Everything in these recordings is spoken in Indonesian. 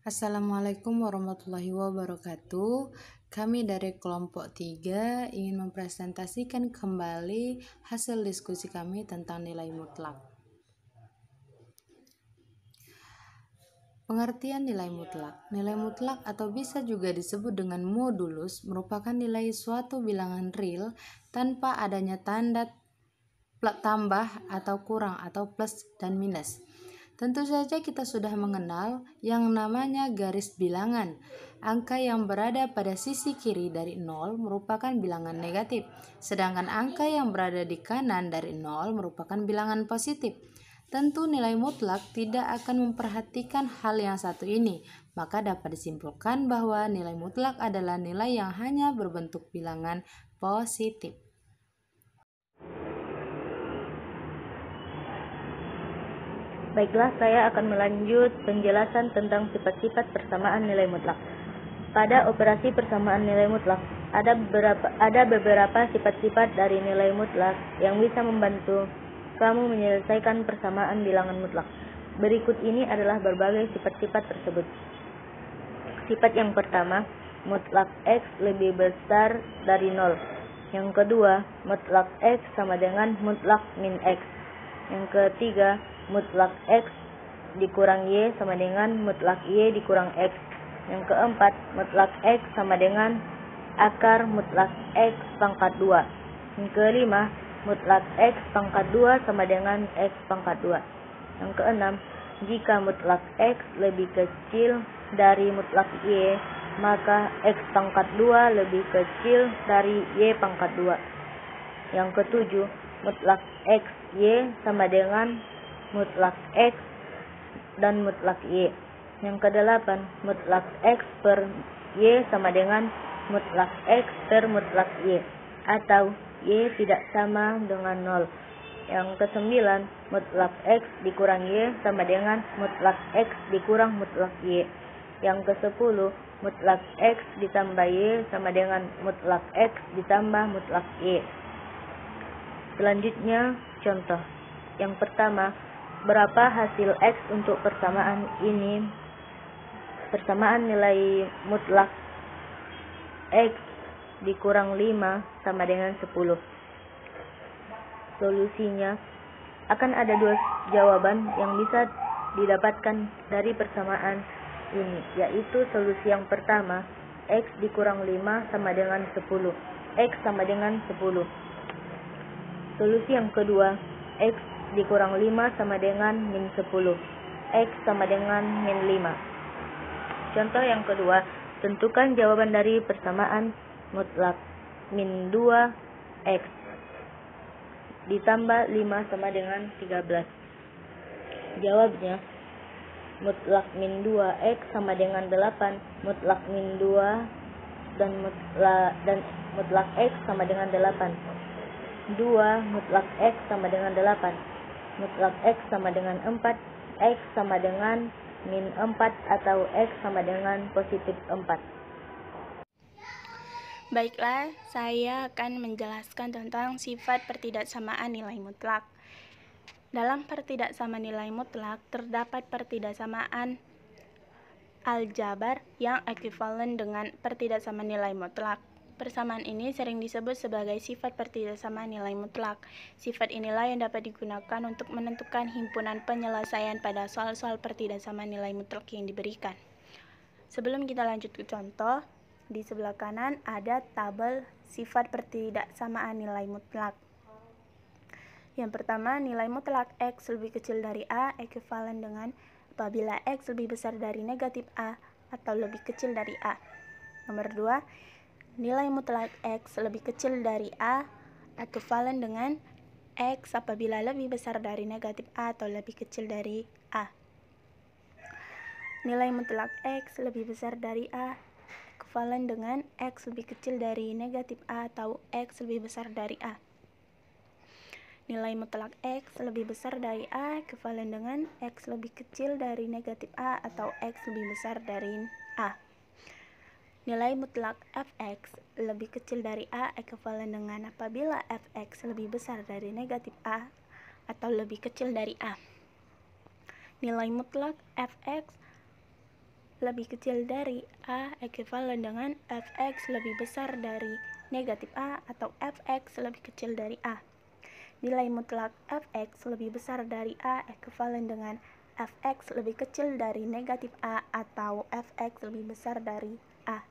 Assalamualaikum warahmatullahi wabarakatuh. Kami dari kelompok 3 ingin mempresentasikan kembali hasil diskusi kami tentang nilai mutlak. Pengertian nilai mutlak. Nilai mutlak atau bisa juga disebut dengan modulus merupakan nilai suatu bilangan real tanpa adanya tanda tambah atau kurang atau plus dan minus. Tentu saja kita sudah mengenal yang namanya garis bilangan. Angka yang berada pada sisi kiri dari 0 merupakan bilangan negatif, sedangkan angka yang berada di kanan dari 0 merupakan bilangan positif. Tentu nilai mutlak tidak akan memperhatikan hal yang satu ini, maka dapat disimpulkan bahwa nilai mutlak adalah nilai yang hanya berbentuk bilangan positif. Baiklah, saya akan melanjut penjelasan tentang sifat-sifat persamaan nilai mutlak. Pada operasi persamaan nilai mutlak, ada beberapa sifat-sifat dari nilai mutlak yang bisa membantu kamu menyelesaikan persamaan bilangan mutlak. Berikut ini adalah berbagai sifat-sifat tersebut. Sifat yang pertama, mutlak X lebih besar dari 0. Yang kedua, mutlak X sama dengan mutlak min X. Yang ketiga, mutlak X dikurang Y sama dengan mutlak Y dikurang X. Yang keempat, mutlak X sama dengan akar mutlak X pangkat 2. Yang kelima, mutlak X pangkat 2 sama dengan X pangkat 2. Yang keenam, jika mutlak X lebih kecil dari mutlak Y, maka X pangkat 2 lebih kecil dari Y pangkat 2. Yang ketujuh, mutlak X Y sama dengan mutlak X dan mutlak Y. Yang kedelapan, mutlak X per Y sama dengan mutlak X per mutlak Y, atau Y tidak sama dengan 0. Yang kesembilan, mutlak X dikurang Y sama dengan mutlak X dikurang mutlak Y. Yang kesepuluh, mutlak X ditambah Y sama dengan mutlak X ditambah mutlak Y. Selanjutnya, contoh. Yang pertama, berapa hasil X untuk persamaan ini? Persamaan nilai mutlak X dikurang 5 sama dengan 10. Solusinya, akan ada dua jawaban yang bisa didapatkan dari persamaan ini, yaitu solusi yang pertama, X dikurang 5 sama dengan 10. X sama dengan 10. Solusi yang kedua, X dikurang 5 sama dengan min 10. X sama dengan min 5. Contoh yang kedua, tentukan jawaban dari persamaan mutlak min 2X ditambah 5 sama dengan 13. Jawabnya, mutlak min 2X sama dengan 8, mutlak min 2 dan mutlak X sama dengan 8. 2 mutlak X sama dengan 8, mutlak X sama dengan 4, X sama dengan min 4 atau X sama dengan positif 4. Baiklah, saya akan menjelaskan tentang sifat pertidaksamaan nilai mutlak. Dalam pertidaksamaan nilai mutlak, terdapat pertidaksamaan aljabar yang ekuivalen dengan pertidaksamaan nilai mutlak. Persamaan ini sering disebut sebagai sifat pertidaksamaan nilai mutlak. Sifat inilah yang dapat digunakan untuk menentukan himpunan penyelesaian pada soal-soal pertidaksamaan nilai mutlak yang diberikan. Sebelum kita lanjut ke contoh, di sebelah kanan ada tabel sifat pertidaksamaan nilai mutlak. Yang pertama, nilai mutlak X lebih kecil dari A ekuivalen dengan apabila X lebih besar dari negatif A atau lebih kecil dari A. Nomor 2, nilai mutlak X lebih kecil dari A ekuivalen dengan X apabila lebih besar dari negatif A atau lebih kecil dari A. Nilai mutlak X lebih besar dari A ekuivalen dengan X lebih kecil dari negatif A atau X lebih besar dari A. Nilai mutlak X lebih besar dari A ekuivalen dengan X lebih kecil dari negatif A atau X lebih besar dari A. Nilai mutlak Fx lebih kecil dari A ekuivalen dengan apabila Fx lebih besar dari negatif A atau lebih kecil dari A. Nilai mutlak Fx lebih kecil dari A ekuivalen dengan fx lebih besar dari negatif A atau fx lebih kecil dari A. Nilai mutlak fx lebih besar dari A ekuivalen dengan fx lebih kecil dari negatif A atau fx lebih besar dari A.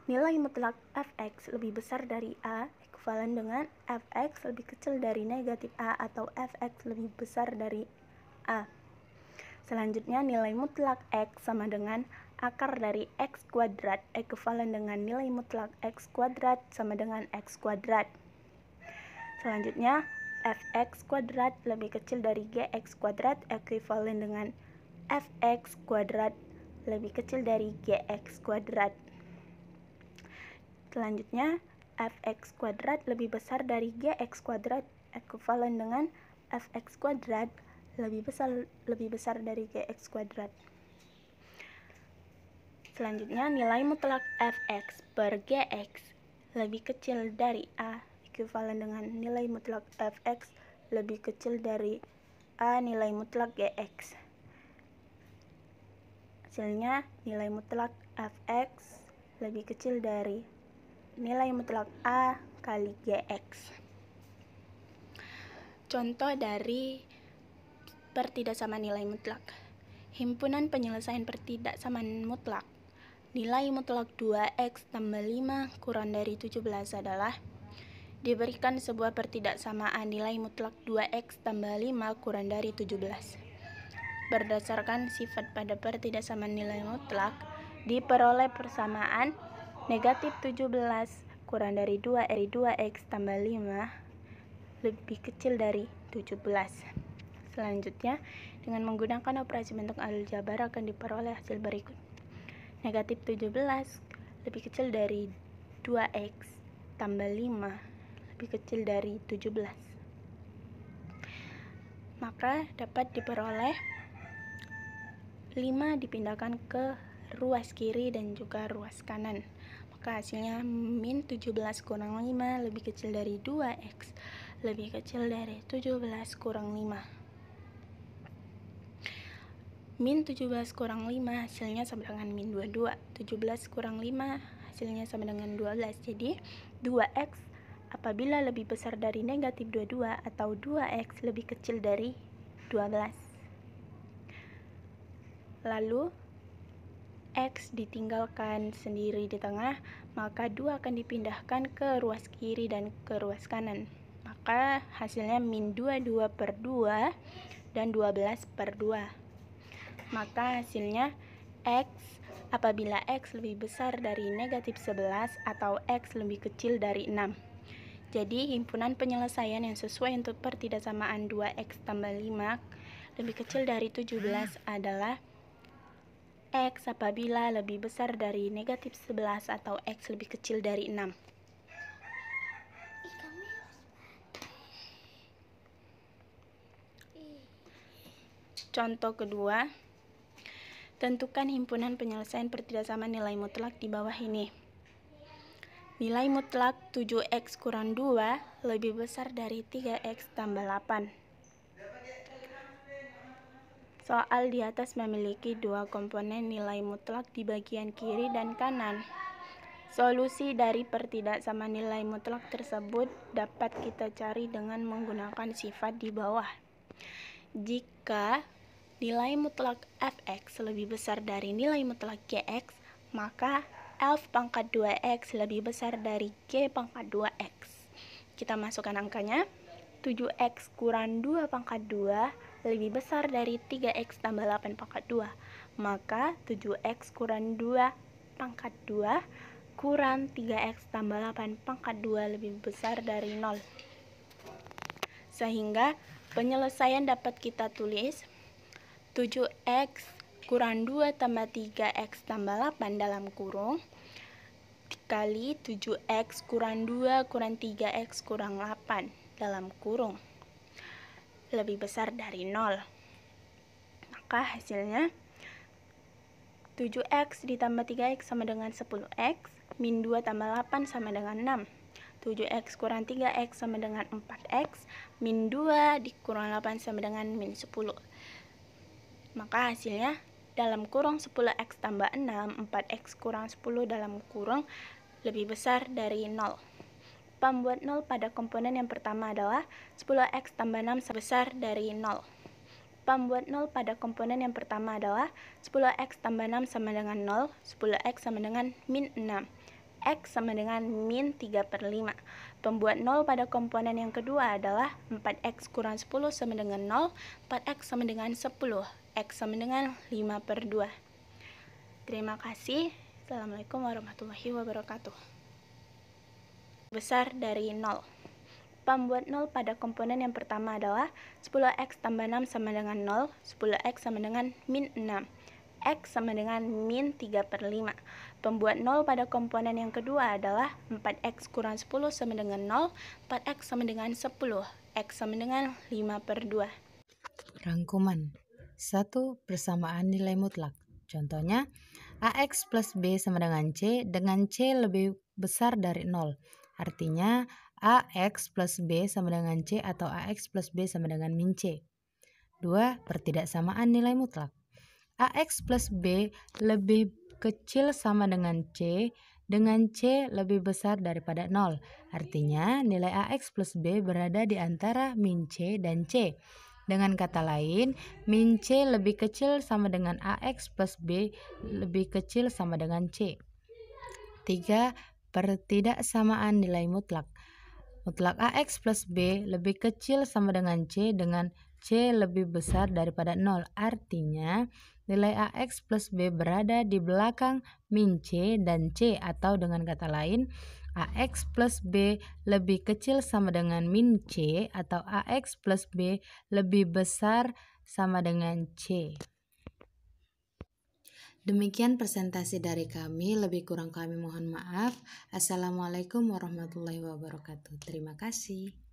Nilai mutlak fx lebih besar dari A ekuivalen dengan fx lebih kecil dari negatif A atau fx lebih besar dari A. Selanjutnya, nilai mutlak x sama dengan akar dari x kuadrat ekuivalen dengan nilai mutlak x kuadrat sama dengan x kuadrat. Selanjutnya, fx kuadrat lebih kecil dari gx kuadrat ekuivalen dengan fx kuadrat lebih kecil dari gx kuadrat. Selanjutnya, fx kuadrat lebih besar dari gx kuadrat ekuivalen dengan fx kuadrat lebih besar dari gx kuadrat. Selanjutnya, nilai mutlak fx per gx lebih kecil dari A ekuivalen dengan nilai mutlak fx lebih kecil dari A nilai mutlak gx. Hasilnya, nilai mutlak fx lebih kecil dari nilai mutlak A kali gx. Contoh dari pertidaksamaan nilai mutlak. Himpunan penyelesaian pertidaksamaan mutlak. Nilai mutlak 2x tambah 5 kurang dari 17 adalah diberikan sebuah pertidaksamaan nilai mutlak 2x tambah 5 kurang dari 17. Berdasarkan sifat pada pertidaksamaan nilai mutlak, diperoleh persamaan negatif 17 kurang dari 2 dari 2x tambah 5 lebih kecil dari 17. Selanjutnya, dengan menggunakan operasi bentuk aljabar akan diperoleh hasil berikut. Negatif 17 lebih kecil dari 2x tambah 5 lebih kecil dari 17. Maka dapat diperoleh 5 dipindahkan ke ruas kiri dan juga ruas kanan. Maka hasilnya min 17 kurang 5 lebih kecil dari 2x lebih kecil dari 17 kurang 5. Min 17 kurang 5 hasilnya sama dengan min 22. 17 kurang 5 hasilnya sama dengan 12. Jadi 2x apabila lebih besar dari negatif 22 atau 2x lebih kecil dari 12. Lalu x ditinggalkan sendiri di tengah, maka 2 akan dipindahkan ke ruas kiri dan ke ruas kanan. Maka hasilnya min 22 per 2 dan 12 per 2. Maka hasilnya x apabila x lebih besar dari negatif 11 atau x lebih kecil dari 6. Jadi himpunan penyelesaian yang sesuai untuk pertidaksamaan 2x tambah 5 lebih kecil dari 17 adalah x apabila lebih besar dari negatif 11 atau x lebih kecil dari 6. Contoh kedua, tentukan himpunan penyelesaian pertidaksamaan nilai mutlak di bawah ini. Nilai mutlak 7x kurang 2 lebih besar dari 3x tambah 8. Soal di atas memiliki dua komponen nilai mutlak di bagian kiri dan kanan. Solusi dari pertidaksamaan nilai mutlak tersebut dapat kita cari dengan menggunakan sifat di bawah. Jika nilai mutlak fx lebih besar dari nilai mutlak gx, maka f pangkat 2x lebih besar dari g pangkat 2x. Kita masukkan angkanya. 7x kurang 2 pangkat 2 lebih besar dari 3x tambah 8 pangkat 2. Maka 7x kurang 2 pangkat 2 kurang 3x tambah 8 pangkat 2 lebih besar dari 0. Sehingga penyelesaian dapat kita tulis 7x kurang 2 tambah 3x tambah 8 dalam kurung dikali 7x kurang 2 kurang 3x kurang 8 dalam kurung lebih besar dari 0. Maka hasilnya 7x ditambah 3x sama dengan 10x, min 2 tambah 8 sama dengan 6. 7x kurang 3x sama dengan 4x, min 2 dikurang 8 sama dengan min 10. Maka hasilnya dalam kurung 10x tambah 6, 4x kurang 10 dalam kurung lebih besar dari 0. Pembuat 0 pada komponen yang pertama adalah 10x tambah 6 sebesar dari 0. Pembuat 0 pada komponen yang pertama adalah 10x tambah 6 sama dengan 0, 10x sama dengan min 6, x sama dengan min 3/5. Pembuat 0 pada komponen yang kedua adalah 4x kurang 10 sama dengan 0, 4x sama dengan 10, x sama dengan 5/2. Terima kasih. Assalamualaikum warahmatullahi wabarakatuh. Besar dari 0. Pembuat 0 pada komponen yang pertama adalah 10x tambah 6 sama dengan 0, 10x sama dengan min 6, x sama dengan min 3/5. Pembuat 0 pada komponen yang kedua adalah 4x kurang 10 sama dengan 0, 4x sama dengan 10, x sama dengan 5/2. Rangkuman 1. Persamaan nilai mutlak. Contohnya, AX plus B sama dengan C lebih besar dari 0. Artinya, AX plus B sama dengan C atau AX plus B sama dengan min C. 2. Pertidaksamaan nilai mutlak. AX plus B lebih kecil sama dengan C lebih besar daripada 0. Artinya, nilai AX plus B berada di antara min C dan C. Dengan kata lain, min C lebih kecil sama dengan AX plus B lebih kecil sama dengan C. 3. Pertidaksamaan nilai mutlak. Mutlak AX plus B lebih kecil sama dengan C lebih besar daripada 0. Artinya, nilai AX plus B berada di belakang min C dan C, atau dengan kata lain, AX plus B lebih kecil sama dengan min C atau AX plus B lebih besar sama dengan C. Demikian presentasi dari kami, lebih kurang kami mohon maaf. Assalamualaikum warahmatullahi wabarakatuh. Terima kasih.